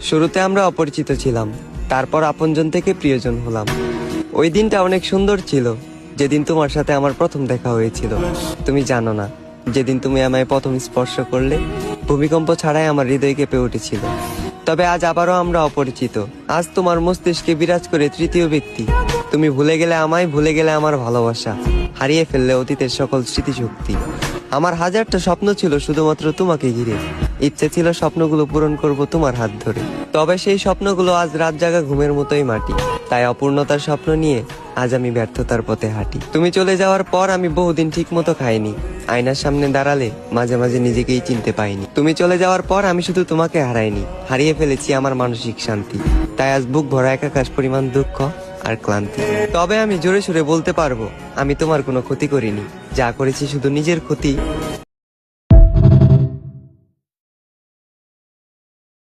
শুরুতে আমরা অপরিচিত ছিলাম, তারপর আপনজন থেকে প্রিয়জন হলাম। ওই দিনটা অনেক সুন্দর ছিল, যেদিন তোমার সাথে আমার প্রথম দেখা হয়েছিল। তুমি জানো না, যেদিন তুমি আমায় প্রথম স্পর্শ করলে, ভূমিকম্প ছাড়াই আমার হৃদয় কেঁপে উঠেছিল। তবে আজ আবারও আমরা অপরিচিত। আজ তোমার মস্তিষ্কে বিরাজ করে তৃতীয় ব্যক্তি। তুমি ভুলে গেলে আমায়, ভুলে গেলে আমার ভালোবাসা, হারিয়ে ফেললে অতীতের সকল স্মৃতিশক্তি। আমার হাজারটা স্বপ্ন ছিল শুধুমাত্র তোমাকে ঘিরে। ইচ্ছে ছিল স্বপ্নগুলো পূরণ করব তোমার হাত ধরে। তবে সেই স্বপ্নগুলো আজ রাত জাগা ঘুমের মতোই মাটি। তাই অপূর্ণতার স্বপ্ন নিয়ে আজ আমি ব্যর্থতার পথে হাঁটি। তুমি চলে যাওয়ার পর আমি বহুদিন ঠিক মতো খাইনি। আয়নার সামনে দাঁড়ালে মাঝে মাঝে নিজেকেই চিনতে পাইনি। তুমি চলে যাওয়ার পর আমি শুধু তোমাকে হারাইনি, হারিয়ে ফেলেছি আমার মানসিক শান্তি। তাই আজ বুক ভরা একাকাশ পরিমাণ দুঃখ আর ক্লান্তি। তবে আমি জোরে সোরে বলতে পারবো, আমি তোমার কোনো ক্ষতি করিনি। যা করেছি শুধু নিজের ক্ষতি